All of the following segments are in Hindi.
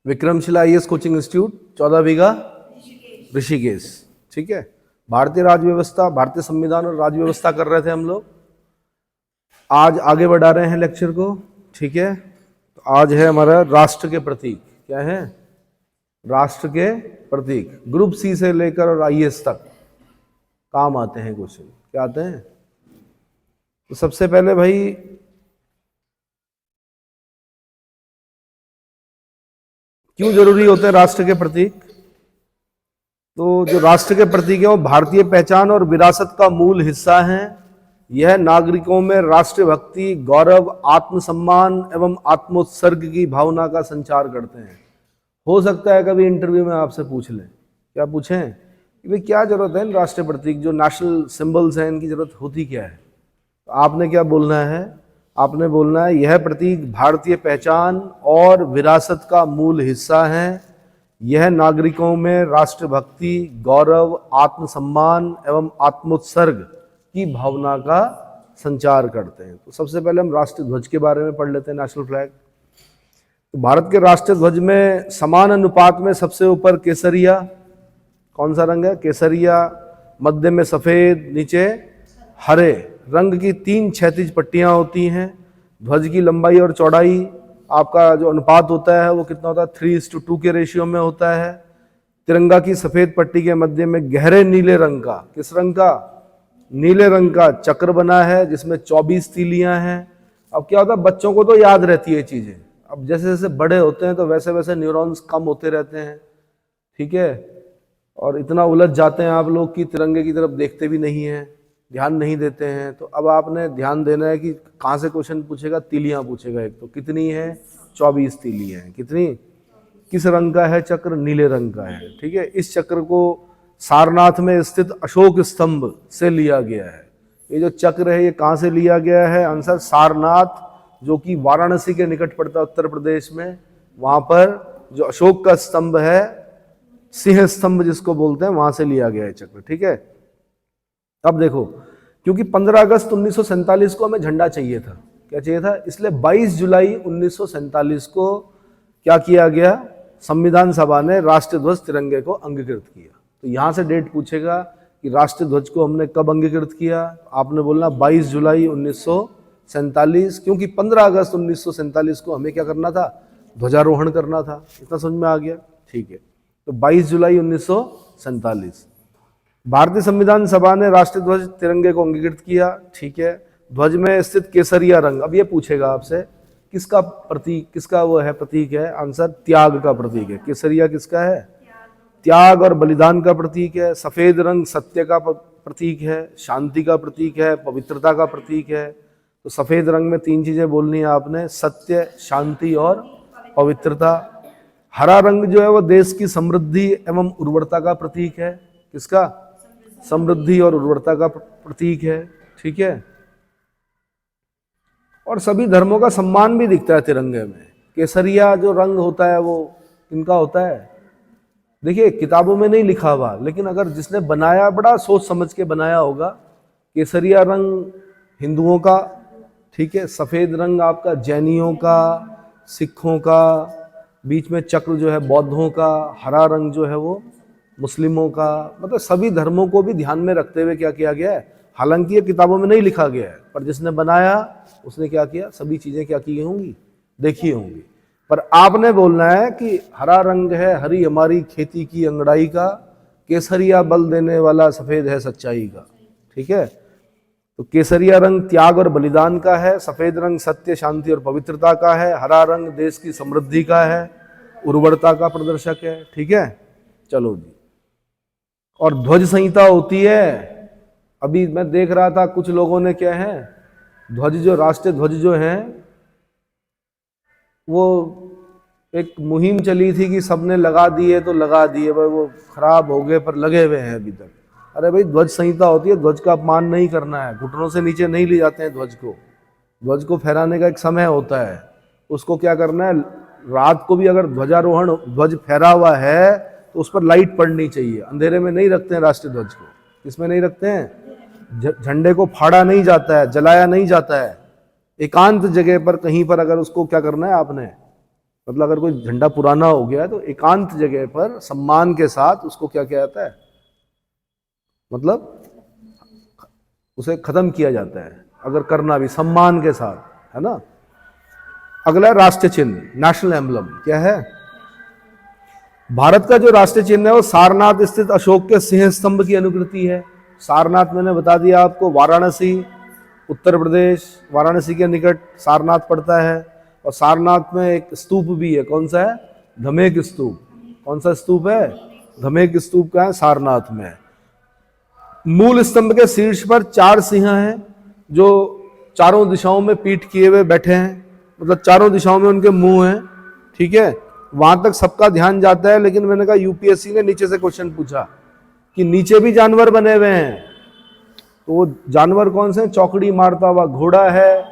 विक्रमशिला आईएएस कोचिंग इंस्टीट्यूट, 14 बीघा ऋषिकेश। ठीक है, भारतीय राज्य व्यवस्था, भारतीय संविधान और राज्य व्यवस्था कर रहे थे हम लोग। आज आगे बढ़ा रहे हैं लेक्चर को। ठीक है, तो आज है हमारा राष्ट्र के प्रतीक। क्या है? राष्ट्र के प्रतीक। ग्रुप सी से लेकर और आईएएस तक काम आते हैं क्वेश्चन। क्या आते हैं? तो सबसे पहले भाई क्यों जरूरी होते हैं राष्ट्र के प्रतीक? तो जो राष्ट्र के प्रतीक है वो भारतीय पहचान और विरासत का मूल हिस्सा हैं। यह नागरिकों में राष्ट्रीय भक्ति, गौरव, आत्मसम्मान एवं आत्मोत्सर्ग की भावना का संचार करते हैं। हो सकता है कभी इंटरव्यू में आपसे पूछ लें, क्या पूछें कि भाई क्या जरूरत है इन राष्ट्रीय प्रतीक, जो नेशनल सिंबल्स हैं, इनकी जरूरत होती क्या है? तो आपने क्या बोलना है? आपने बोलना है यह प्रतीक भारतीय पहचान और विरासत का मूल हिस्सा है। यह नागरिकों में राष्ट्रभक्ति, गौरव, आत्मसम्मान एवं आत्मोत्सर्ग की भावना का संचार करते हैं। तो सबसे पहले हम राष्ट्रीय ध्वज के बारे में पढ़ लेते हैं, नेशनल फ्लैग। तो भारत के राष्ट्रीय ध्वज में समान अनुपात में सबसे ऊपर केसरिया, कौन सा रंग है? केसरिया, मध्य में सफेद, नीचे हरे रंग की 3 क्षैतिज पट्टियां होती हैं। ध्वज की लंबाई और चौड़ाई आपका जो अनुपात होता है वो कितना होता है? 3:2 के रेशियो में होता है। तिरंगा की सफेद पट्टी के मध्य में गहरे नीले रंग का, किस रंग का? नीले रंग का चक्र बना है जिसमें 24 तीलियां हैं। अब क्या होता है, बच्चों को तो याद रहती है चीजें, अब जैसे जैसे बड़े होते हैं तो वैसे वैसे न्यूरॉन्स कम होते रहते हैं। ठीक है, और इतना उलझ जाते हैं आप लोग कि तिरंगे की तरफ देखते भी नहीं हैं, ध्यान नहीं देते हैं। तो अब आपने ध्यान देना है कि कहाँ से क्वेश्चन पूछेगा? तीलियां पूछेगा। एक तो कितनी है? 24 तीलियां हैं। कितनी? किस रंग का है चक्र? नीले रंग का है। ठीक है, इस चक्र को सारनाथ में स्थित अशोक स्तंभ से लिया गया है। ये जो चक्र है ये कहाँ से लिया गया है? आंसर सारनाथ, जो कि वाराणसी के निकट पड़ता है उत्तर प्रदेश में। वहां पर जो अशोक का स्तंभ है, सिंह स्तंभ जिसको बोलते हैं, वहां से लिया गया है चक्र। ठीक है, अब देखो, क्योंकि 15 अगस्त 1947 को हमें झंडा चाहिए था। क्या चाहिए था? इसलिए 22 जुलाई 1947 को क्या किया गया? संविधान सभा ने राष्ट्रीय ध्वज तिरंगे को अंगीकृत किया। तो यहां से डेट पूछेगा कि राष्ट्रीय ध्वज को हमने कब अंगीकृत किया? आपने बोलना 22 जुलाई 1947, क्योंकि 15 अगस्त 1947 को हमें क्या करना था? ध्वजारोहण करना था। इतना समझ में आ गया? ठीक है, तो 22 जुलाई 1947 भारतीय संविधान सभा ने राष्ट्रीय ध्वज तिरंगे को अंगीकृत किया। ठीक है, ध्वज में स्थित केसरिया रंग, अब ये पूछेगा आपसे किसका प्रतीक, किसका वो है प्रतीक है? आंसर त्याग का प्रतीक है। केसरिया किसका है? त्याग और बलिदान का प्रतीक है। सफेद रंग सत्य का प्रतीक है, शांति का प्रतीक है, पवित्रता का प्रतीक है। तो सफेद रंग में 3 चीजें बोलनी है आपने, सत्य, शांति और पवित्रता। हरा रंग जो है वो देश की समृद्धि एवं उर्वरता का प्रतीक है। किसका? समृद्धि और उर्वरता का प्रतीक है। ठीक है, और सभी धर्मों का सम्मान भी दिखता है तिरंगे में। केसरिया जो रंग होता है वो किनका होता है? देखिए, किताबों में नहीं लिखा हुआ, लेकिन अगर जिसने बनाया बड़ा सोच समझ के बनाया होगा। केसरिया रंग हिंदुओं का, ठीक है, सफेद रंग आपका जैनियों का, सिखों का, बीच में चक्र जो है बौद्धों का, हरा रंग जो है वो मुस्लिमों का। मतलब सभी धर्मों को भी ध्यान में रखते हुए क्या किया गया है? हालांकि ये किताबों में नहीं लिखा गया है, पर जिसने बनाया उसने क्या किया? सभी चीजें क्या की होंगी? देखी होंगी। पर आपने बोलना है कि हरा रंग है हरी हमारी खेती की अंगड़ाई का, केसरिया बल देने वाला सफेद है सच्चाई का। ठीक है, तो केसरिया रंग त्याग और बलिदान का है, सफेद रंग सत्य, शांति और पवित्रता का है, हरा रंग देश की समृद्धि का है, उर्वरता का प्रदर्शक है। ठीक है, चलो जी। और ध्वज संहिता होती है। अभी मैं देख रहा था कुछ लोगों ने क्या है, ध्वज जो राष्ट्रीय ध्वज जो है वो एक मुहिम चली थी कि सबने लगा दिए तो लगा दिए, भाई वो खराब हो गए पर लगे हुए हैं अभी तक। अरे भाई, ध्वज संहिता होती है, ध्वज का अपमान नहीं करना है, घुटनों से नीचे नहीं ले जाते हैं ध्वज को। ध्वज को फहराने का एक समय होता है, उसको क्या करना है? रात को भी अगर ध्वजारोहण, ध्वज फहरा हुआ है तो उस पर लाइट पड़नी चाहिए। अंधेरे में नहीं रखते हैं राष्ट्रीय ध्वज को। किसमें नहीं रखते हैं? झंडे को फाड़ा नहीं जाता है, जलाया नहीं जाता है। एकांत जगह पर कहीं पर अगर उसको क्या करना है आपने? मतलब अगर कोई झंडा पुराना हो गया तो एकांत जगह पर सम्मान के साथ उसको क्या किया जाता है, मतलब उसे खत्म किया जाता है, अगर करना भी सम्मान के साथ, है ना। अगला राष्ट्रीय चिन्ह, नेशनल एम्बलम क्या है? भारत का जो राष्ट्रीय चिन्ह है वो सारनाथ स्थित अशोक के सिंह स्तंभ की अनुकृति है। सारनाथ मैंने बता दिया आपको, वाराणसी, उत्तर प्रदेश, वाराणसी के निकट सारनाथ पड़ता है। और सारनाथ में एक स्तूप भी है, कौन सा है? धमेक स्तूप। कौन सा स्तूप है? धमेक स्तूप का है सारनाथ में। मूल स्तंभ के शीर्ष पर 4 सिंह हैं जो चारों दिशाओं में पीठ किए हुए बैठे हैं, मतलब चारों दिशाओं में उनके मुंह हैं, ठीक है। वहां तक सबका ध्यान जाता है, लेकिन मैंने कहा यूपीएससी ने नीचे से क्वेश्चन पूछा कि नीचे भी जानवर बने हुए हैं, तो वो जानवर कौन से हैं? चौकड़ी मारता हुआ घोड़ा है,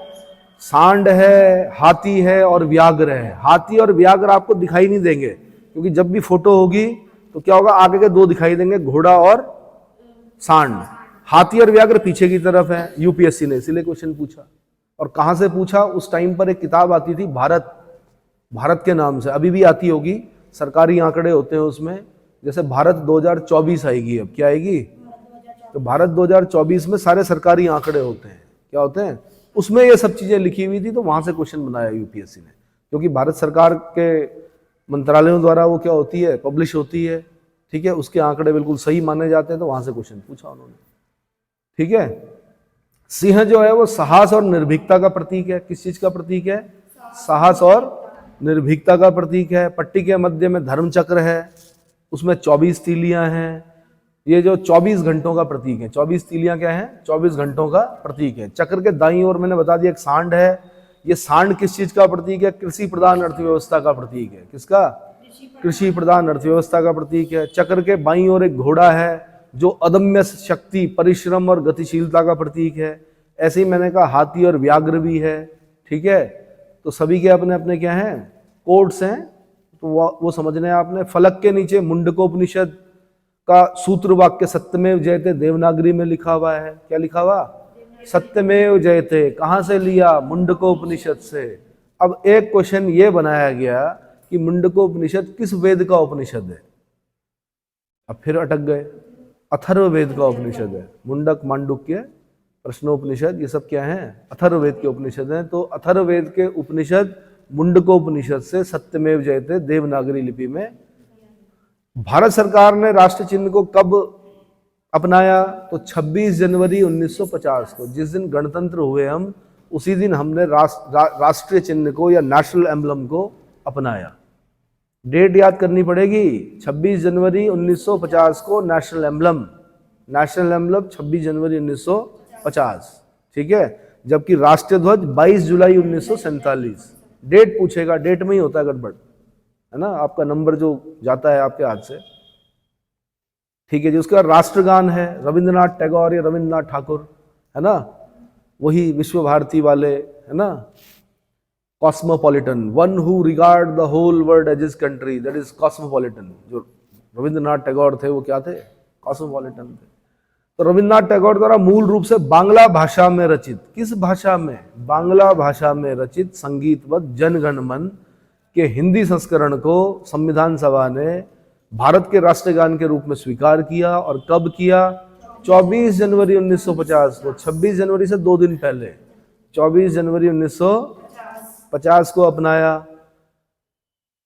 सांड है, हाथी है और व्याघ्र है। हाथी और व्याघ्र आपको दिखाई नहीं देंगे, क्योंकि जब भी फोटो होगी तो क्या होगा, आगे के 2 दिखाई देंगे, घोड़ा और सांड। हाथी और व्याघ्र पीछे की तरफ है। यूपीएससी ने इसीलिए क्वेश्चन पूछा। और कहां से पूछा? उस टाइम पर एक किताब आती थी भारत, भारत के नाम से, अभी भी आती होगी, सरकारी आंकड़े होते हैं उसमें। जैसे भारत 2024 आएगी, अब क्या आएगी? तो भारत 2024 में सारे सरकारी आंकड़े होते हैं। क्या होते हैं? उसमें ये सब चीजें लिखी हुई थी, तो वहां से क्वेश्चन बनाया यूपीएससी ने, क्योंकि भारत सरकार के मंत्रालयों द्वारा वो क्या होती है, पब्लिश होती है, ठीक है। उसके आंकड़े बिल्कुल सही माने जाते हैं, तो वहां से क्वेश्चन पूछा उन्होंने, ठीक है। सिंह जो है वो साहस और निर्भीकता का प्रतीक है। किस चीज का प्रतीक है? साहस और निर्भीकता का प्रतीक है। पट्टी के मध्य में धर्म चक्र है, उसमें 24 तीलियां हैं। ये जो 24 घंटों का प्रतीक है, 24 तीलियां क्या है? 24 घंटों का प्रतीक है। चक्र के दाईं ओर मैंने बता दिया एक सांड है। ये सांड किस चीज का प्रतीक है? कृषि प्रधान अर्थव्यवस्था का प्रतीक है। किसका? कृषि प्रधान अर्थव्यवस्था का प्रतीक है। चक्र के बाईं ओर एक घोड़ा है जो अदम्य शक्ति, परिश्रम और गतिशीलता का प्रतीक है। ऐसे ही मैंने कहा हाथी और व्याघ्र भी है, ठीक है। तो सभी के अपने अपने क्या हैं? कोड्स हैं, तो वो समझने आपने। फलक के नीचे मुंडकोपनिषद का सूत्र वाक्य सत्यमेव जयते देवनागरी में लिखा हुआ है। क्या लिखा हुआ? सत्यमेव जयते। कहां से लिया? मुंडकोपनिषद से। अब एक क्वेश्चन ये बनाया गया कि मुंडकोपनिषद किस वेद का उपनिषद है? अब फिर अटक गए। अथर्ववेद का उपनिषद है। मुंडक, मांडुक्य, प्रश्नोपनिषद, ये सब क्या है? अथर्ववेद के उपनिषद हैं। तो अथर्ववेद के उपनिषद मुंडकोपनिषद से सत्यमेव जयते देवनागरी लिपि में। भारत सरकार ने राष्ट्र चिन्ह को कब अपनाया? तो 26 जनवरी 1950 को, जिस दिन गणतंत्र हुए हम, उसी दिन हमने राष्ट्रीय चिन्ह को या नेशनल एम्बलम को अपनाया। डेट याद करनी पड़ेगी, 26 जनवरी 1950 को नेशनल एम्बलम 26 जनवरी 1950, ठीक है। जबकि राष्ट्रीय ध्वज 22 जुलाई 1947। डेट पूछेगा, डेट में ही होता है गड़बड़, है ना, आपका नंबर जो जाता है आपके हाथ से, ठीक है जी। उसके बाद राष्ट्रगान है रविंद्रनाथ टैगोर या रविंद्रनाथ ठाकुर, है ना, वही विश्व भारती वाले, है ना। Cosmopolitan, one who regard the whole world as his country, that is cosmopolitan. जो रविंद्रनाथ टैगोर थे वो क्या थे? कॉस्मोपॉलिटन थे। तो रविंद्रनाथ टैगोर द्वारा मूल रूप से बांग्ला भाषा में रचित, किस भाषा में? बांग्ला भाषा में रचित संगीतबद्ध जन गण मन के हिंदी संस्करण को संविधान सभा ने भारत के राष्ट्रगान के रूप में स्वीकार किया। और कब किया? 24 जनवरी 1950 को। 26 जनवरी से 2 दिन पहले 24 जनवरी 1950 को अपनाया।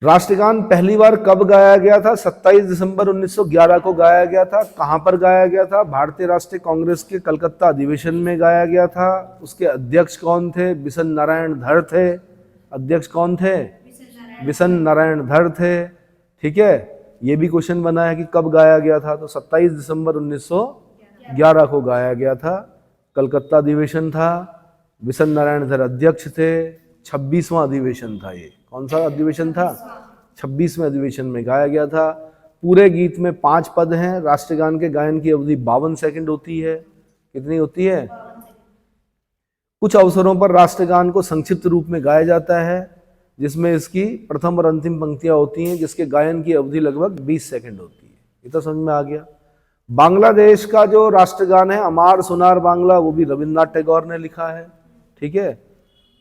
राष्ट्रगान पहली बार कब गाया गया था? 27 दिसंबर 1911 को गाया गया था। कहां पर गाया गया था? भारतीय राष्ट्रीय कांग्रेस के कलकत्ता अधिवेशन में गाया गया था। उसके अध्यक्ष कौन थे? बिशन नारायण धर थे। अध्यक्ष कौन थे? बिशन नारायण धर थे, ठीक है। ये भी क्वेश्चन बना है कि कब गाया गया था, तो 27 दिसंबर 1911 को गाया गया था। कलकत्ता अधिवेशन था, बिशन नारायण धर अध्यक्ष थे। 26वां अधिवेशन था ये। कौन सा अधिवेशन था? 26वें अधिवेशन में गाया गया था। पूरे गीत में 5 पद हैं। राष्ट्रगान के गायन की अवधि 52 सेकंड होती है। कितनी होती है? कुछ अवसरों पर राष्ट्रगान को संक्षिप्त रूप में गाया जाता है, जिसमें इसकी प्रथम और अंतिम पंक्तियां होती हैं, जिसके गायन की अवधि लगभग 20 सेकंड होती है। ये तो समझ में आ गया। बांग्लादेश का जो राष्ट्रगान है अमार सोनार बांग्ला, वो भी रविंद्रनाथ टैगोर ने लिखा है, ठीक है।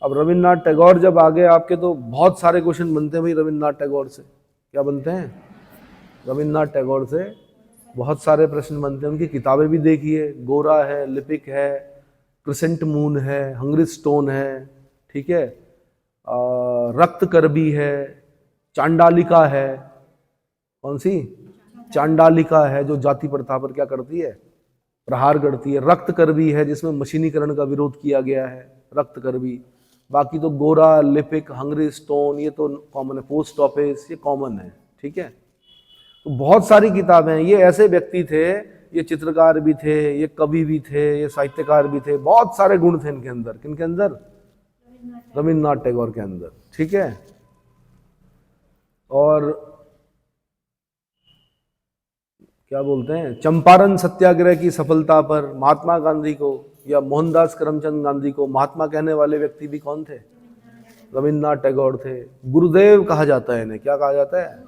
अब रविन्द्रनाथ टैगोर जब आ गए आपके तो बहुत सारे क्वेश्चन बनते हैं भाई रविन्द्रनाथ टैगोर से। क्या बनते हैं? रविन्द्रनाथ टैगोर से बहुत सारे प्रश्न बनते हैं। उनकी किताबें भी देखिए, गोरा है, लिपिक है, क्रिसेंट मून है, हंगरी स्टोन है, ठीक है, रक्त करबी है, चांडालिका है। कौन सी? चांडालिका है जो जाति प्रथा पर क्या करती है? प्रहार करती है। रक्त करबी है जिसमें मशीनीकरण का विरोध किया गया है, रक्त करबी। बाकी तो गोरा, लिपिक, हंगरी स्टोन ये तो कॉमन है, पोस्ट ऑफिस ये कॉमन है, ठीक है। तो बहुत सारी किताबें हैं। ये ऐसे व्यक्ति थे, ये चित्रकार भी थे, ये कवि भी थे, ये साहित्यकार भी थे, बहुत सारे गुण थे इनके अंदर। किनके अंदर? रविन्द्रनाथ टैगोर के अंदर, ठीक है। और क्या बोलते हैं, चंपारण सत्याग्रह की सफलता पर महात्मा गांधी को या मोहनदास करमचंद गांधी को महात्मा कहने वाले व्यक्ति भी कौन थे? रविन्द्रनाथ टैगोर थे। गुरुदेव कहा जाता है इन्हें। क्या कहा जाता है?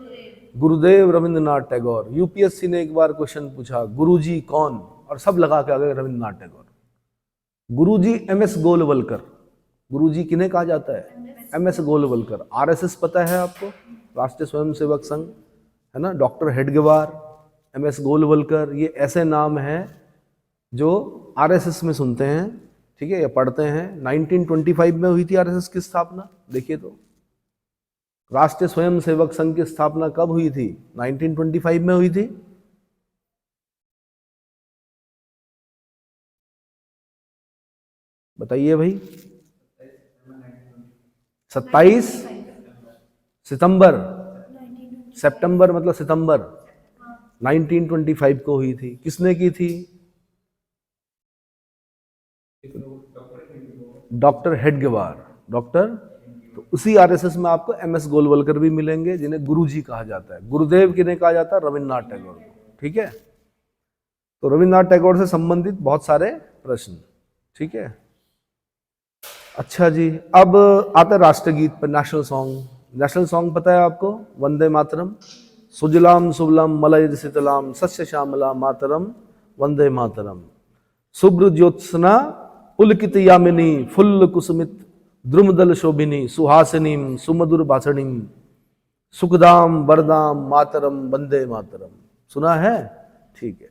गुरुदेव रविन्द्रनाथ टैगोर। यूपीएससी ने एक बार क्वेश्चन पूछा, गुरुजी कौन? और सब लगा के आ गए रविन्द्रनाथ टैगोर। गुरुजी एमएस गोलवलकर। गुरुजी किन्हें कहा जाता है? एमएस गोलवलकर। आरएसएस पता है आपको? राष्ट्रीय स्वयंसेवक संघ, है ना। डॉक्टर हेडगेवार, एमएस गोलवलकर, ये ऐसे नाम हैं जो आरएसएस में सुनते हैं, ठीक है, या पढ़ते हैं। 1925 में हुई थी आरएसएस की स्थापना। देखिए तो राष्ट्रीय स्वयंसेवक संघ की स्थापना कब हुई थी? 1925 में हुई थी। बताइए भाई। 27 सितंबर, सितंबर मतलब सितंबर 1925 को हुई थी। किसने की थी? डॉक्टर हेडगेवार। डॉक्टर, तो उसी आरएसएस में आपको एमएस गोलवलकर भी मिलेंगे जिन्हें गुरुजी कहा जाता है। गुरुदेव किन्हें कहा जाता है? रविन्द्रनाथ टैगोर को, ठीक है। तो रविन्द्रनाथ टैगोर से संबंधित बहुत सारे प्रश्न, ठीक है। अच्छा जी, अब आता है राष्ट्रगीत पर, नेशनल सॉन्ग। नेशनल सॉन्ग पता है आपको? वंदे मातरम। सुजलाम सुफलाम मलयज शीतलाम सस्य श्यामला मातरम वंदे मातरम। शुभ्र ज्योत्सना पुलकित यामिनी फुल्ल कुसुमित द्रुमदल शोभिनी सुहासिनीम सुमधुर भाषणीम सुखदाम वरदाम मातरम वंदे मातरम। सुना है? ठीक है।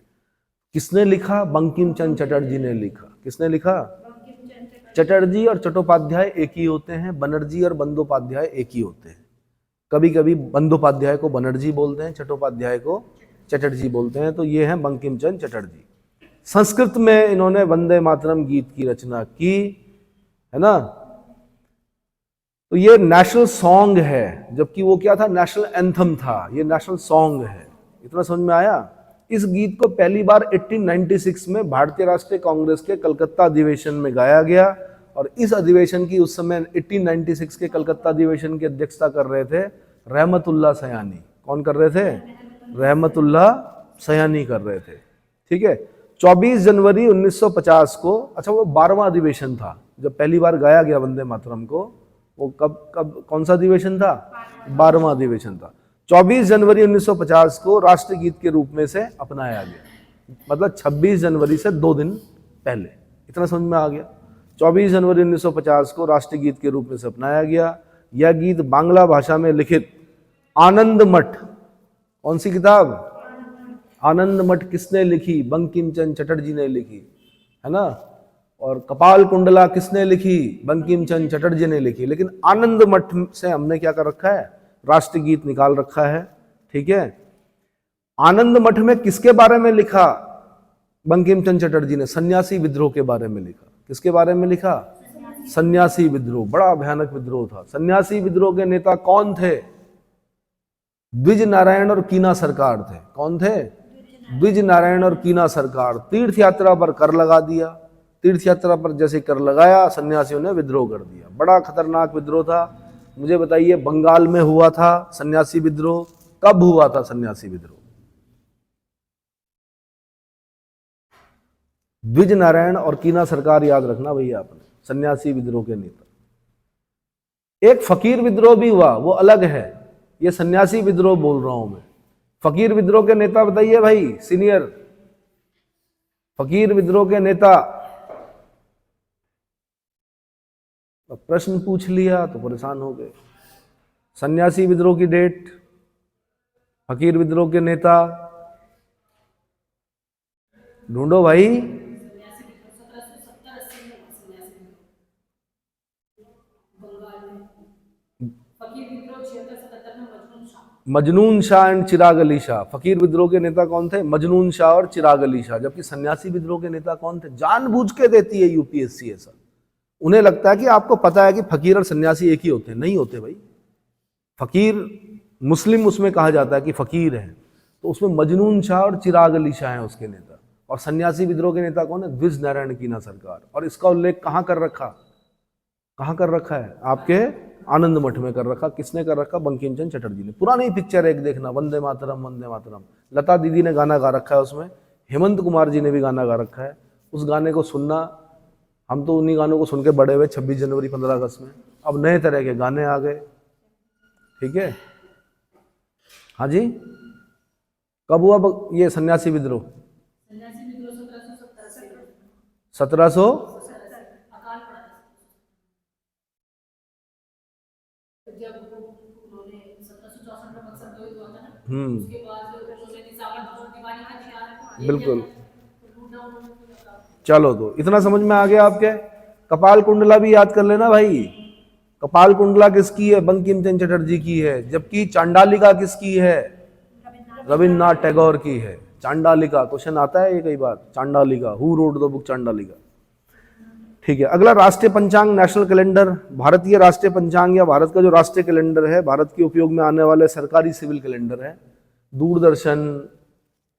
किसने लिखा? बंकिम चंद्र चटर्जी ने लिखा। किसने लिखा? चटर्जी और चट्टोपाध्याय एक ही होते हैं, बनर्जी और बंदोपाध्याय एक ही होते हैं। कभी कभी बंदोपाध्याय को बनर्जी बोलते हैं, चट्टोपाध्याय को चटर्जी बोलते हैं। तो ये हैं बंकिम चंद्र चटर्जी। संस्कृत में इन्होंने वंदे मातरम गीत की रचना की, है ना। तो ये नेशनल सॉन्ग है, जबकि वो क्या था? नेशनल एंथम था। ये नेशनल सॉन्ग है। इतना समझ में आया? इस गीत को पहली बार 1896 में भारतीय राष्ट्रीय कांग्रेस के कलकत्ता अधिवेशन में गाया गया। और इस अधिवेशन की उस समय 1896 के कलकत्ता अधिवेशन की अध्यक्षता कर रहे थे रहमतुल्लाह सयानी। कौन कर रहे थे? रहमतुल्लाह सयानी कर रहे थे, ठीक है। 24 जनवरी 1950 को, अच्छा वो 12वां अधिवेशन था जब पहली बार गाया गया वंदे मातरम को। वो कब कौन सा अधिवेशन था? 12वां अधिवेशन था। 24 जनवरी 1950 को राष्ट्रगीत के रूप में से अपनाया गया, मतलब 26 जनवरी से 2 दिन पहले। इतना समझ में आ गया? 24 जनवरी 1950 को राष्ट्रगीत के रूप में से अपनाया गया। यह गीत बांग्ला भाषा में लिखित आनंद मठ, कौन सी किताब? आनंद मठ किसने लिखी? बंकिम चंद्र चटर्जी ने लिखी, है ना। और कपाल कुंडला किसने लिखी? बंकिम चंद्र चटर्जी ने लिखी। लेकिन आनंद मठ से हमने क्या कर रखा है? राष्ट्रगीत निकाल रखा है, ठीक है। आनंद मठ में किसके बारे में लिखा बंकिम चंद्र चटर्जी ने? सन्यासी विद्रोह के बारे में लिखा। किसके बारे में लिखा? सन्यासी विद्रोह। बड़ा भयानक विद्रोह था। सन्यासी विद्रोह के नेता कौन थे? द्विज नारायण और कीना सरकार थे। कौन थे? द्विज नारायण और कीना सरकार। तीर्थ यात्रा पर कर लगा दिया। तीर्थ यात्रा पर जैसे कर लगाया, सन्यासियों ने विद्रोह कर दिया। बड़ा खतरनाक विद्रोह था। मुझे बताइए, बंगाल में हुआ था सन्यासी विद्रोह। कब हुआ था सन्यासी विद्रोह? द्विज नारायण और कीना सरकार याद रखना भैया आपने, सन्यासी विद्रोह के नेता। एक फकीर विद्रोह भी हुआ, वो अलग है। ये सन्यासी विद्रोह बोल रहा हूं मैं। फकीर विद्रोह के नेता बताइए भाई, सीनियर। फकीर विद्रोह के नेता अब प्रश्न पूछ लिया तो परेशान हो गए। सन्यासी विद्रोह की डेट, फकीर विद्रोह के नेता ढूंढो भाई। मजनून शाह एंड चिराग अली शाह। फकीर विद्रोह के नेता कौन थे? मजनून शाह और चिराग अली शाह। जबकि सन्यासी विद्रोह के नेता कौन थे? जानबूझ के देती है यूपीएससी ऐसा। उन्हें लगता है कि आपको पता है कि फकीर और सन्यासी एक ही होते हैं। नहीं होते भाई। फकीर मुस्लिम उसमें कहा जाता है कि फकीर है, तो उसमें मजनून शाह और चिराग अली शाह हैं उसके नेता। और सन्यासी विद्रोह के नेता कौन है? द्विज नारायण कीना सरकार। और इसका उल्लेख कहाँ कर रखा? कहाँ कर रखा है? आपके आनंद मठ में कर रखा। किसने कर रखा? बंकिम चंद्र चटर्जी ने। पुरानी पिक्चर एक देखना, वंदे मातरम वंदे मातरम। लता दीदी ने गाना गा रखा है उसमें, हेमंत कुमार जी ने भी गाना गा रखा है। उस गाने को सुनना, हम तो उन्हीं गानों को सुन के बड़े हुए 26 जनवरी 15 अगस्त में। अब नए तरह के गाने आ गए। ठीक है, हाँ जी। कब हुआ ये सन्यासी विद्रोह? 1700 बिल्कुल। चलो, तो इतना समझ में आ गया आपके। कपाल कुंडला भी याद कर लेना भाई। कपाल कुंडला किसकी है? बंकिम चंद्र चटर्जी की है। जबकि चांडालिका किसकी है? रविन्द्रनाथ टैगोर की है। चांडालिका क्वेश्चन आता है ये कई बार। चांडालिका, हु रोट द बुक चांडालिका। ठीक है, अगला राष्ट्रीय पंचांग, नेशनल कैलेंडर। भारतीय राष्ट्रीय पंचांग या भारत का जो राष्ट्रीय कैलेंडर है, भारत के उपयोग में आने वाले सरकारी सिविल कैलेंडर है। दूरदर्शन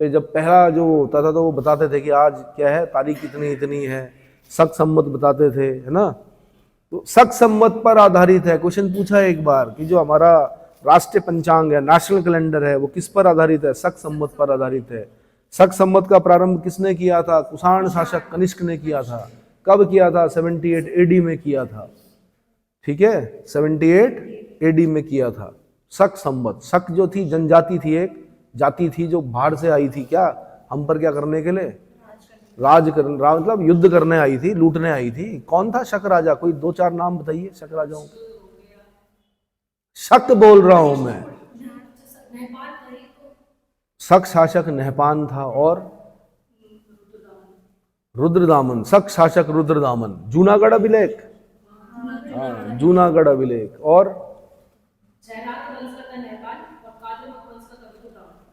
पे जब पहला जो होता था तो वो बताते थे कि आज क्या है, तारीख इतनी इतनी है, शक सम्मत बताते थे, है ना। तो शक सम्मत पर आधारित है। क्वेश्चन पूछा है एक बार कि जो हमारा राष्ट्रीय पंचांग है, नेशनल कैलेंडर है, वो किस पर आधारित है? शक सम्मत पर आधारित है। शक सम्मत का प्रारंभ किसने किया था? कुषाण शासक कनिष्क ने किया था। कब किया था? 78 एडी में किया था। ठीक है, 78 एडी में किया था शक सम्मत। शक जो थी जनजाति थी, एक जाति थी जो बाहर से आई थी, क्या हम पर क्या करने के लिए? मतलब युद्ध करने आई थी, लूटने आई थी। कौन था शक राजा? कोई 2-4 नाम बताइए शक राजाओं के। शक बोल रहा हूं मैं। शक शासक नहपान था और रुद्रदामन। शक शासक रुद्रदामन। जूनागढ़ अभिलेख, हाँ जूनागढ़ अभिलेख। और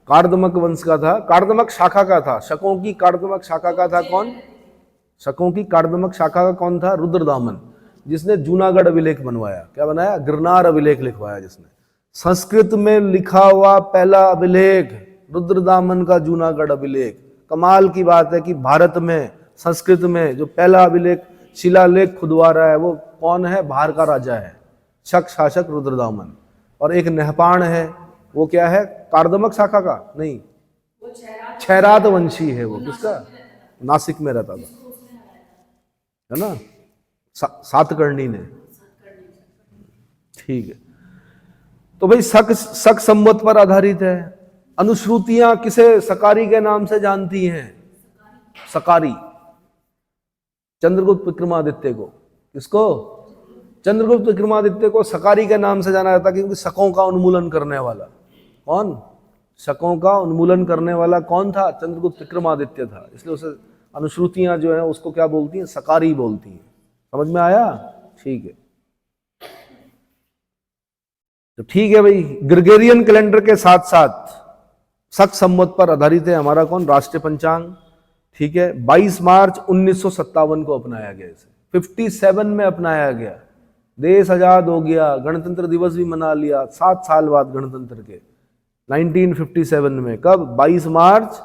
कार्दमक वंश का था, कार्दमक शाखा का था। शकों की कार्दमक शाखा का था कौन? शकों की कार्दमक शाखा का कौन था? रुद्रदामन, जिसने जूनागढ़ अभिलेख बनवाया। क्या बनाया? गिरनार अभिलेख लिखवाया जिसने। संस्कृत में लिखा हुआ पहला अभिलेख रुद्रदामन का जूनागढ़ अभिलेख। कमाल की बात है कि भारत में संस्कृत में जो पहला अभिलेख शिलालेख खुदवा रहा है वो कौन है? बाहर का राजा है, शक शासक रुद्रदामन। और एक नहपाण है, वो क्या है? कार्दमक शाखा का नहीं, छैरात वंशी है वो। किसका? नासिक में रहता था, है ना, सातकर्णी ने। ठीक है, तो भाई शक सम्मत पर आधारित है। अनुश्रुतियां किसे सकारी के नाम से जानती हैं? सकारी, चंद्रगुप्त विक्रमादित्य को। किसको? चंद्रगुप्त विक्रमादित्य को सकारी के नाम से जाना जाता है, क्योंकि शकों का उन्मूलन करने वाला कौन? शकों का उन्मूलन करने वाला कौन था? चंद्रगुप्त विक्रमादित्य था। इसलिए उसे अनुश्रुतियां जो है उसको क्या बोलती हैं? सकारी बोलती हैं। समझ में आया? ठीक है, तो ठीक है भाई। ग्रेगोरियन कैलेंडर के साथ साथ शक सम्मत पर आधारित है हमारा कौन? राष्ट्रीय पंचांग। ठीक है, 22 मार्च 1957 को अपनाया गया। इसे 57 में अपनाया गया। देश आजाद हो गया, गणतंत्र दिवस भी मना लिया 7 साल बाद गणतंत्र के, 1957 में। कब? 22 मार्च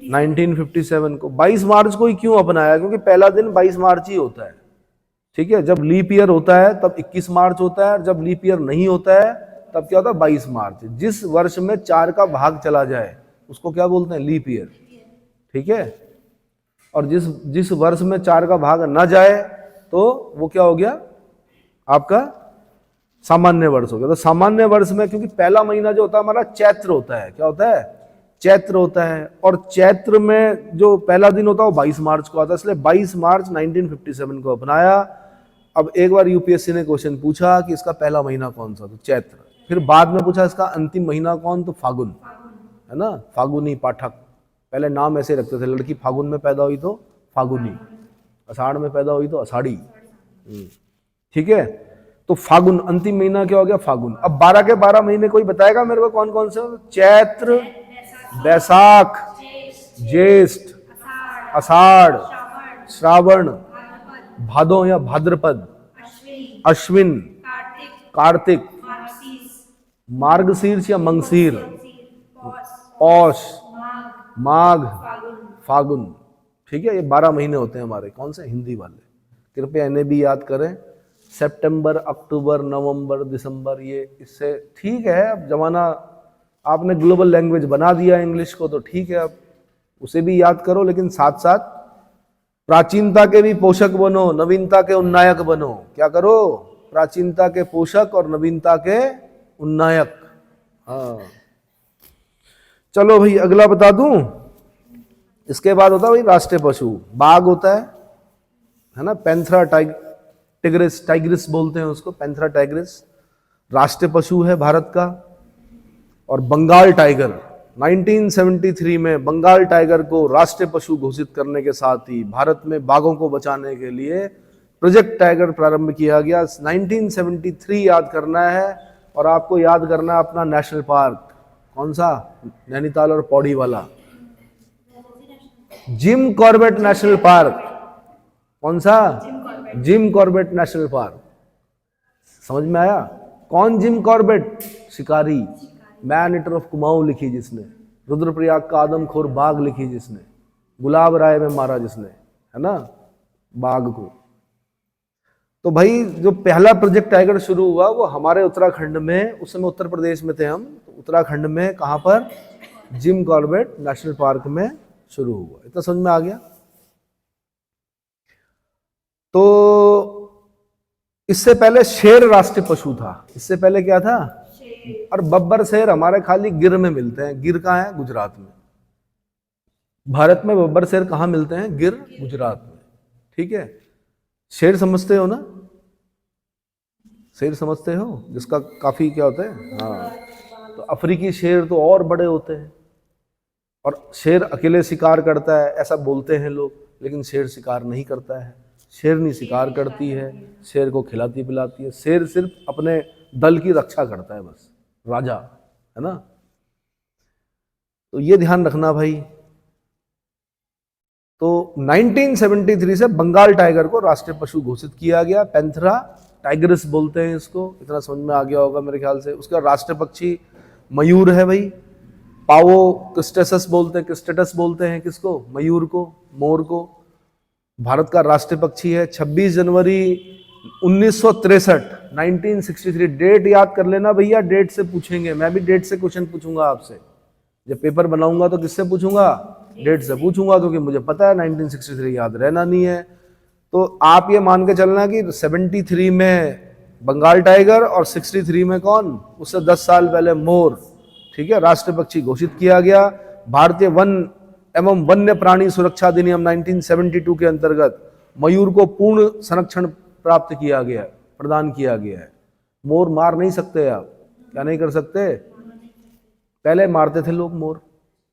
1957 को। 22 मार्च को ही क्यों अपनाया? क्योंकि पहला दिन 22 मार्च ही होता है। ठीक है, जब लीप ईयर होता है तब 21 मार्च होता है, और जब लीप ईयर नहीं होता है तब क्या होता है? 22 मार्च। जिस वर्ष में 4 का भाग चला जाए उसको क्या बोलते हैं? Leap year. ठीक है, और जिस वर्ष में 4 का भाग न जाए तो वो क्या हो गया? आपका सामान्य वर्ष हो गया। तो सामान्य वर्ष में, क्योंकि पहला महीना जो होता है हमारा चैत्र होता है। क्या होता है? चैत्र होता है। और चैत्र में जो पहला दिन होता है वो 22 मार्च को आता है, इसलिए 22 मार्च 1957 को अपनाया। अब एक बार यूपीएससी ने क्वेश्चन पूछा कि इसका पहला महीना कौन सा, तो चैत्र। फिर बाद में पूछा इसका अंतिम महीना कौन, तो फागुन, है ना, फागुनी पाठक। पहले नाम ऐसे रखते थे, लड़की फागुन में पैदा हुई तो फागुनी, आषाढ़ में पैदा हुई तो आषाढ़ी। ठीक है, तो फागुन अंतिम महीना क्या हो गया, फागुन। अब 12 के 12 महीने कोई बताएगा मेरे को कौन कौन से? चैत्र, बैसाख, ज्येष्ठ, आषाढ़, श्रावण, भादो या भाद्रपद, अश्विन, कार्तिक, मार्गशीर्ष या मंगशीर, पौष, माघ, फागुन। ठीक है, ये 12 महीने होते हैं हमारे, कौन से? हिंदी वाले। कृपया इन्हें भी याद करें। सितंबर, अक्टूबर, नवंबर, दिसंबर, ये इससे ठीक है। अब जमाना, आपने ग्लोबल लैंग्वेज बना दिया इंग्लिश को, तो ठीक है, अब उसे भी याद करो, लेकिन साथ साथ प्राचीनता के भी पोषक बनो, नवीनता के उन्नायक बनो। क्या करो? प्राचीनता के पोषक और नवीनता के उन्नायक। हाँ, चलो भाई अगला बता दूं। इसके बाद होता है भाई राष्ट्रीय पशु, बाघ होता है ना, पैंथरा टाइग्रिस, टाइग्रिस बोलते हैं उसको, पैंथरा टाइग्रिस राष्ट्रीय पशु है भारत का। और बंगाल टाइगर, 1973 में बंगाल टाइगर को राष्ट्रीय पशु घोषित करने के साथ ही भारत में बाघों को बचाने के लिए प्रोजेक्ट टाइगर प्रारंभ किया गया। 1973 याद करना है, और आपको याद करना है अपना नेशनल पार्क, कौन सा? नैनीताल और पौड़ी वाला जिम कॉर्बेट नेशनल पार्क। कौन सा? Jim Corbett national park. समझ में आया? कौन जिम कॉर्बेट? शिकारी, मैन ईटर ऑफ कुमाऊं लिखी जिसने, रुद्रप्रयाग का आदमखोर बाघ लिखी जिसने, गुलाब राय में मारा जिसने, है ना, बाघ को। तो भाई जो पहला प्रोजेक्ट टाइगर शुरू हुआ वो हमारे उत्तराखंड में, उस समय उत्तर प्रदेश में थे हम, तो उत्तराखंड में कहां पर? जिम कॉर्बेट नेशनल पार्क में शुरू हुआ। इतना समझ में आ गया? तो इससे पहले शेर राष्ट्रीय पशु था। इससे पहले क्या था? और बब्बर शेर हमारे खाली गिर में मिलते हैं। गिर कहाँ है? गुजरात में। भारत में बब्बर शेर कहाँ मिलते हैं? गिर, गुजरात में। ठीक है, शेर समझते हो ना? शेर समझते हो, जिसका काफी क्या होता है? हाँ, तो अफ्रीकी शेर तो और बड़े होते हैं, और शेर अकेले शिकार करता है ऐसा बोलते हैं लोग, लेकिन शेर शिकार नहीं करता है। शेरनी शिकार करती है, शेर को खिलाती पिलाती है। शेर सिर्फ अपने दल की रक्षा करता है बस, राजा, है ना। तो ये ध्यान रखना भाई। तो 1973 से बंगाल टाइगर को राष्ट्रीय पशु घोषित किया गया। पैंथरा टाइग्रिस बोलते हैं इसको, इतना समझ में आ गया होगा मेरे ख्याल से। उसका राष्ट्रीय पक्षी मयूर है भाई। पावो क्रिस्टेटस बोलते हैं, क्रिस्टेटस बोलते हैं किसको? मयूर को, मोर को। भारत का राष्ट्रीय पक्षी है। 26 जनवरी 1963, 1963। डेट याद कर लेना भैया, डेट से पूछेंगे। मैं भी डेट से क्वेश्चन पूछूंगा आपसे। जब पेपर बनाऊंगा तो किससे पूछूंगा? डेट से पूछूंगा, क्योंकि मुझे पता है 1963 याद रहना नहीं है। तो आप ये मान के चलना कि 73 में बंगाल टाइगर और 63 में कौन? उससे 10 साल पहले मोर। ठीक है, राष्ट्रीय पक्षी घोषित किया गया। भारतीय वन एवं वन्य प्राणी सुरक्षा अधिनियम 1972 के अंतर्गत मयूर को पूर्ण संरक्षण प्राप्त किया गया, प्रदान किया गया है। मोर मार नहीं सकते आप। क्या नहीं कर सकते? पहले मारते थे लोग मोर।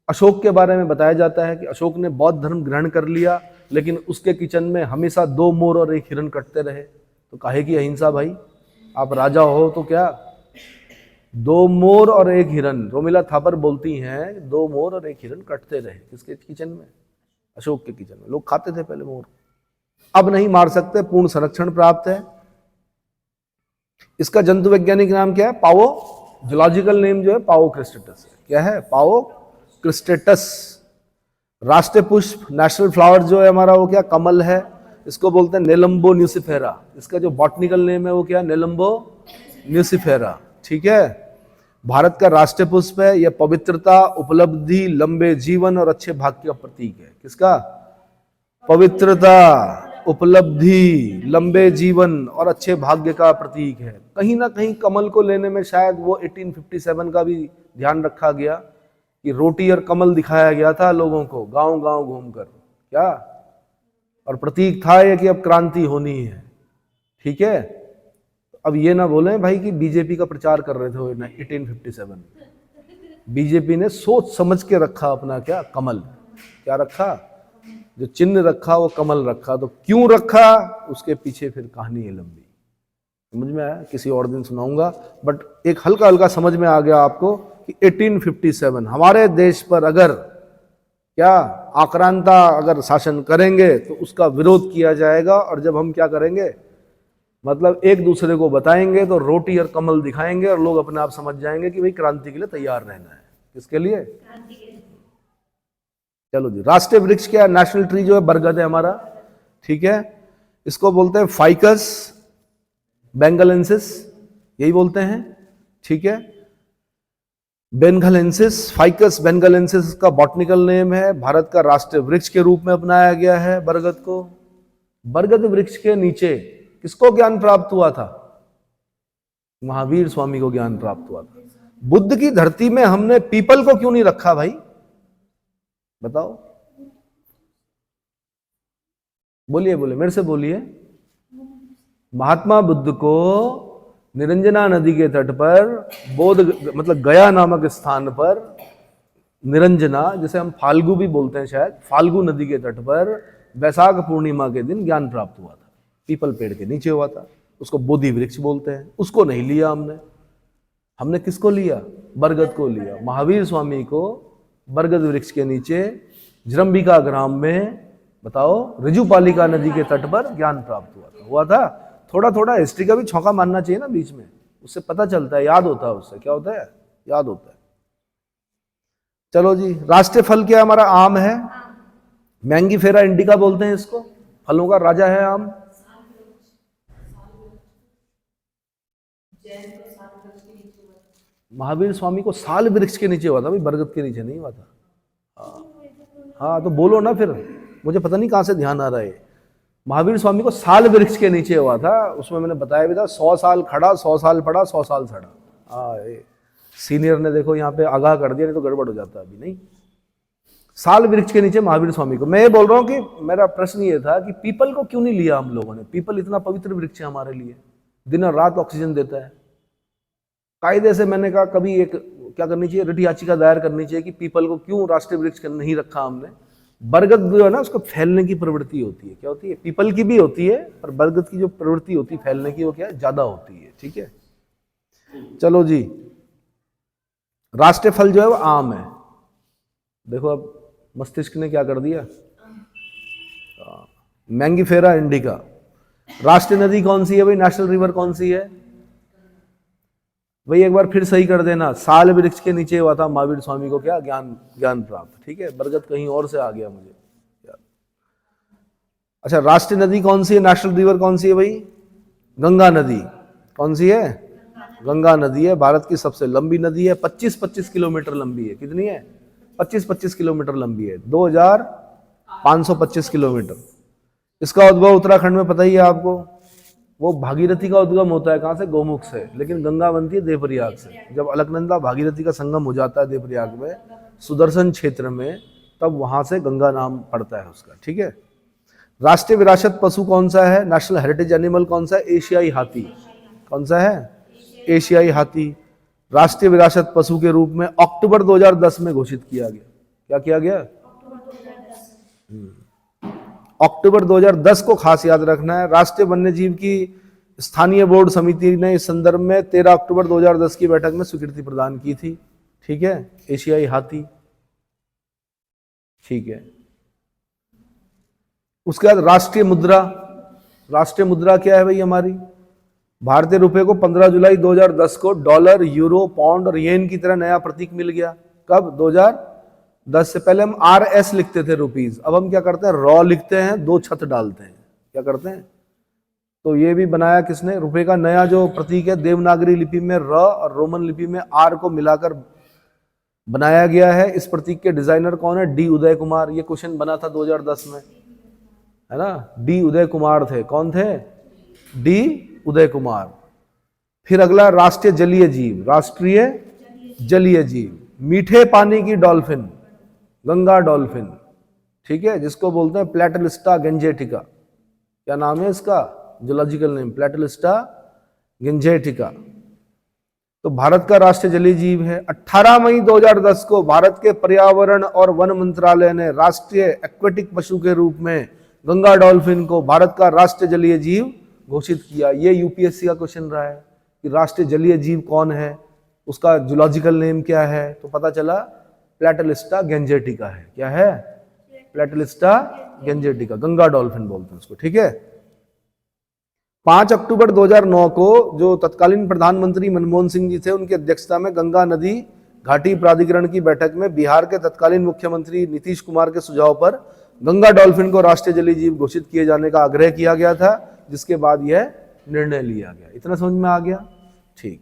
अशोक के बारे में बताया जाता है कि अशोक ने बौद्ध धर्म ग्रहण कर लिया, लेकिन उसके किचन में हमेशा 2 मोर और 1 हिरन कटते रहे। तो काहे की अहिंसा भाई? आप राजा हो तो क्या, 2 मोर और 1 हिरन। रोमिला थापर बोलती हैं 2 मोर और 1 हिरन कटते रहे। किसके किचन में? अशोक के किचन में। लोग खाते थे पहले मोर। अब नहीं मार सकते, पूर्ण संरक्षण प्राप्त है। इसका जंतु वैज्ञानिक नाम क्या है? पावो। जूलॉजिकल नेम जो है पावो क्रिस्टेटस है। क्या है? पावो क्रिस्टेटस। राष्ट्रीय पुष्प, नेशनल फ्लावर जो है हमारा, वो क्या? कमल है। इसको बोलते हैं नेलम्बो न्यूसिफेरा। इसका जो बॉटनिकल नेम है वो क्या? नेलम्बो न्यूसिफेरा। ठीक है, भारत का राष्ट्रीय पुष्प है। यह पवित्रता, उपलब्धि, लंबे जीवन और अच्छे भाग्य का प्रतीक है। किसका? पवित्रता, उपलब्धि, लंबे जीवन और अच्छे भाग्य का प्रतीक है। कहीं ना कहीं कमल को लेने में शायद वो 1857 का भी ध्यान रखा गया कि रोटी और कमल दिखाया गया था लोगों को गांव गांव घूमकर, क्या, और प्रतीक था ये कि अब क्रांति होनी है। ठीक है। अब ये ना बोले भाई कि बीजेपी का प्रचार कर रहे थे वो 1857। बीजेपी ने सोच समझ के रखा अपना क्या कमल, क्या रखा, जो चिन्ह रखा वो कमल रखा। तो क्यों रखा उसके पीछे फिर कहानी है लंबी, समझ में आया, किसी और दिन सुनाऊंगा। बट एक हल्का हल्का समझ में आ गया आपको कि 1857 हमारे देश पर अगर क्या आक्रांता अगर शासन करेंगे तो उसका विरोध किया जाएगा। और जब हम क्या करेंगे, मतलब एक दूसरे को बताएंगे तो रोटी और कमल दिखाएंगे और लोग अपने आप समझ जाएंगे कि भाई क्रांति के लिए तैयार रहना है। किसके लिए? चलो जी, राष्ट्रीय वृक्ष क्या है? नेशनल ट्री जो है बरगद है हमारा, ठीक है। इसको बोलते हैं फाइकस बेंगलेंसिस, यही बोलते हैं, ठीक है। बेंगलेंसिस, फाइकस बेंगलेंसिस इसका बॉटनिकल नेम है। भारत का राष्ट्रीय वृक्ष के रूप में अपनाया गया है बरगद को। बरगद वृक्ष के नीचे किसको ज्ञान प्राप्त हुआ था? महावीर स्वामी को ज्ञान प्राप्त हुआ था। बुद्ध की धरती में हमने पीपल को क्यों नहीं रखा भाई, बताओ, बोलिए बोलिए, मेरे से बोलिए। महात्मा बुद्ध को निरंजना नदी के तट पर, बोध मतलब गया नामक स्थान पर, निरंजना जिसे हम फाल्गु भी बोलते हैं शायद, फाल्गु नदी के तट पर वैशाख पूर्णिमा के दिन ज्ञान प्राप्त हुआ था। पीपल पेड़ के नीचे हुआ था, उसको बोधि वृक्ष बोलते हैं। उसको नहीं लिया हमने, हमने किसको लिया? बरगद को लिया। महावीर स्वामी को बरगद वृक्ष के नीचे जरंबिका ग्राम में, बताओ, ऋजुपालिका नदी के तट पर ज्ञान प्राप्त हुआ था। थोड़ा थोड़ा हिस्ट्री का भी छौंका मारना चाहिए ना बीच में, उससे पता चलता है, याद होता है, उससे क्या होता है, याद होता है। चलो जी, राष्ट्रीय फल क्या हमारा? आम है। मैंगीफेरा इंडिका बोलते हैं इसको, फलों का राजा है आम। महावीर स्वामी को साल वृक्ष के नीचे हुआ था भाई, बरगद के नीचे नहीं हुआ था। हाँ तो बोलो ना फिर, मुझे पता नहीं कहां से ध्यान आ रहा है। महावीर स्वामी को साल वृक्ष के नीचे हुआ था, उसमें मैंने बताया भी था 100 साल खड़ा, 100 साल पड़ा, 100 साल सड़ा। सीनियर ने देखो यहाँ पे आगाह कर दिया, नहीं तो गड़बड़ हो जाता अभी। नहीं, साल वृक्ष के नीचे महावीर स्वामी को। मैं ये बोल रहा हूँ कि मेरा प्रश्न ये था कि पीपल को क्यों नहीं लिया हम लोगों ने? पीपल इतना पवित्र वृक्ष है हमारे लिए, दिन और रात ऑक्सीजन देता है। कायदे से मैंने कहा कभी एक क्या करनी चाहिए, रिट याचिका दायर करनी चाहिए कि पीपल को क्यों राष्ट्रीय वृक्ष नहीं रखा हमने। बरगद जो है ना, उसको फैलने की प्रवृत्ति होती है। क्या होती है? पीपल की भी होती है, पर बरगद की जो प्रवृत्ति होती है फैलने की, वो क्या है, ज्यादा होती है। ठीक है, चलो जी, राष्ट्रीय फल जो है वो आम है। देखो अब मस्तिष्क ने क्या कर दिया, मैंगीफेरा इंडिका। राष्ट्रीय नदी कौन सी है भाई? नेशनल रिवर कौन सी है भाई? एक बार फिर सही कर देना। साल वृक्ष के नीचे हुआ था महावीर स्वामी को क्या ज्ञान प्राप्त। ठीक है, बरगद कहीं और से आ गया मुझे यार। अच्छा, राष्ट्रीय नदी कौन सी है, नेशनल रिवर कौन सी है भाई? गंगा नदी। कौन सी है? गंगा नदी है। भारत की सबसे लंबी नदी है, 25-25 किलोमीटर लंबी है। कितनी है? 25-25 किलोमीटर लंबी है, 2525 किलोमीटर। इसका उद्भव उत्तराखंड में पता ही है आपको। वो भागीरथी का उद्गम होता है कहाँ से? गौमुख से, लेकिन गंगा बनती है देवप्रयाग से। जब अलकनंदा भागीरथी का संगम हो जाता है देवप्रयाग में, सुदर्शन क्षेत्र में, तब वहां से गंगा नाम पड़ता है उसका। ठीक है। राष्ट्रीय विरासत पशु कौन सा है? नेशनल हेरिटेज एनिमल कौन सा है? एशियाई हाथी। कौन सा है? एशियाई हाथी। राष्ट्रीय विरासत पशु के रूप में अक्टूबर 2010 में घोषित किया गया। क्या किया गया? अक्टूबर 2010 को खास याद रखना है। राष्ट्रीय वन्यजीव की स्थानीय बोर्ड समिति ने इस संदर्भ में 13 अक्टूबर 2010 की बैठक में स्वीकृति प्रदान की थी। ठीक है, एशियाई हाथी। ठीक है, उसके बाद राष्ट्रीय मुद्रा। राष्ट्रीय मुद्रा क्या है भाई हमारी? भारतीय रुपए को 15 जुलाई 2010 को डॉलर, यूरो, पाउंड और येन की तरह नया प्रतीक मिल गया। कब? 2010 से पहले हम RS लिखते थे रुपीज, अब हम क्या करते हैं? रॉ लिखते हैं, 2 छत डालते हैं। क्या करते हैं? तो ये भी बनाया किसने? रुपए का नया जो प्रतीक है, देवनागरी लिपि में र और रोमन लिपि में R को मिलाकर बनाया गया है। इस प्रतीक के डिजाइनर कौन है? D उदय कुमार। ये क्वेश्चन बना था 2010 में, है ना? D उदय कुमार थे। कौन थे? D उदय कुमार। फिर अगला राष्ट्रीय जलीय जीव। राष्ट्रीय जलीय जीव, मीठे पानी की डॉल्फिन, गंगा डॉल्फिन। ठीक है, जिसको बोलते हैं प्लेटलिस्टा गेंजेटिका। क्या नाम है इसका? Zoological name Platanista gangetica. तो भारत का राष्ट्रीय जलीय जीव है। 18 मई 2010 को भारत के पर्यावरण और वन मंत्रालय ने राष्ट्रीय एक्वेटिक पशु के रूप में गंगा डॉल्फिन को भारत का राष्ट्रीय जलीय जीव घोषित किया। ये यूपीएससी का क्वेश्चन रहा है कि राष्ट्रीय जलीय जीव कौन है, उसका जूलॉजिकल नेम क्या है, तो पता चला प्लेटलिस्टा गेंजेटिका है। क्या है? प्लेटलिस्टा गेंजेटिका, गंगा डॉल्फिन बोलते हैं उसको। ठीक है। 5 अक्टूबर 2009 को जो तत्कालीन प्रधानमंत्री मनमोहन सिंह जी थे, उनकी अध्यक्षता में गंगा नदी घाटी प्राधिकरण की बैठक में बिहार के तत्कालीन मुख्यमंत्री नीतीश कुमार के सुझाव पर गंगा डॉल्फिन को राष्ट्रीय जलीय जीव घोषित किए जाने का आग्रह किया गया था, जिसके बाद यह निर्णय लिया गया। इतना समझ में आ गया? ठीक।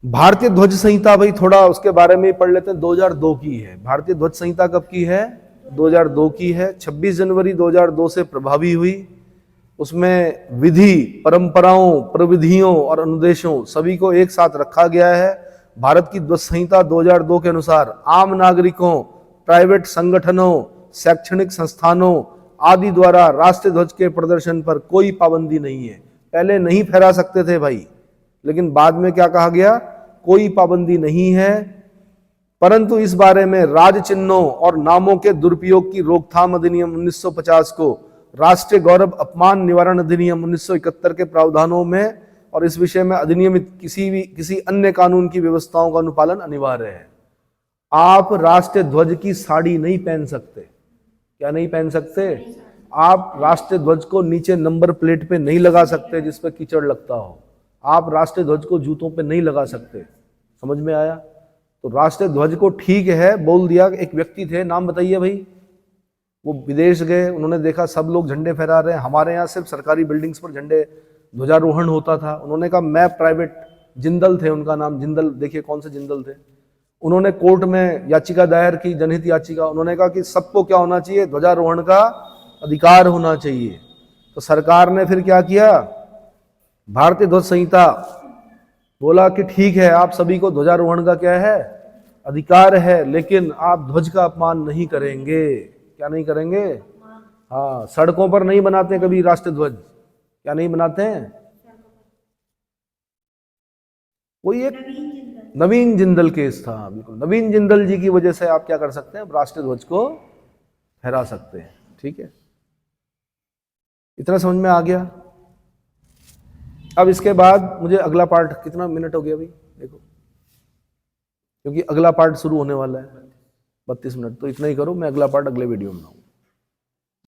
भारतीय ध्वज संहिता, भाई थोड़ा उसके बारे में पढ़ लेते हैं। 2002 की है भारतीय ध्वज संहिता। कब की है? 2002 की है। 26 जनवरी 2002 से प्रभावी हुई। उसमें विधि, परंपराओं, प्रविधियों और अनुदेशों सभी को एक साथ रखा गया है। भारत की ध्वज संहिता 2002 के अनुसार आम नागरिकों, प्राइवेट संगठनों, शैक्षणिक संस्थानों आदि द्वारा राष्ट्रीय ध्वज के प्रदर्शन पर कोई पाबंदी नहीं है। पहले नहीं फहरा सकते थे भाई, लेकिन बाद में क्या कहा गया? कोई पाबंदी नहीं है, परंतु इस बारे में राज चिन्हों और नामों के दुरुपयोग की रोकथाम अधिनियम 1950 को राष्ट्रीय गौरव अपमान निवारण अधिनियम 1971 के प्रावधानों में और इस विषय में अधिनियमित किसी अन्य कानून की व्यवस्थाओं का अनुपालन अनिवार्य है। आप राष्ट्रीय ध्वज की साड़ी नहीं पहन सकते। क्या नहीं पहन सकते? आप राष्ट्रीय ध्वज को नीचे नंबर प्लेट पे नहीं लगा सकते जिस पे कीचड़ लगता हो। आप राष्ट्रीय ध्वज को जूतों पे नहीं लगा सकते। समझ में आया? तो राष्ट्रीय ध्वज को ठीक है बोल दिया। एक व्यक्ति थे, नाम बताइए भाई, वो विदेश गए, उन्होंने देखा सब लोग झंडे फहरा रहे हैं, हमारे यहाँ सिर्फ सरकारी बिल्डिंग्स पर झंडे ध्वजारोहण होता था। उन्होंने कहा मैं प्राइवेट, जिंदल थे उनका नाम, जिंदल, देखिए कौन से जिंदल थे। उन्होंने कोर्ट में याचिका दायर की, जनहित याचिका। उन्होंने कहा कि सबको क्या होना चाहिए? ध्वजारोहण का अधिकार होना चाहिए। तो सरकार ने फिर क्या किया? भारतीय ध्वज संहिता बोला कि ठीक है, आप सभी को ध्वजारोहण का क्या है? अधिकार है, लेकिन आप ध्वज का अपमान नहीं करेंगे। क्या नहीं करेंगे? हाँ, सड़कों पर नहीं बनाते कभी राष्ट्रीय ध्वज। क्या नहीं बनाते हैं? कोई एक नवीन जिंदल केस था, बिल्कुल नवीन जिंदल जी की वजह से आप क्या कर सकते हैं? राष्ट्रीय ध्वज को फहरा सकते हैं। ठीक है, इतना समझ में आ गया। अब इसके बाद मुझे अगला पार्ट, कितना मिनट हो गया भाई देखो, क्योंकि अगला पार्ट शुरू होने वाला है 32 मिनट, तो इतना ही करो। मैं अगला पार्ट अगले वीडियो में बनाऊंगा।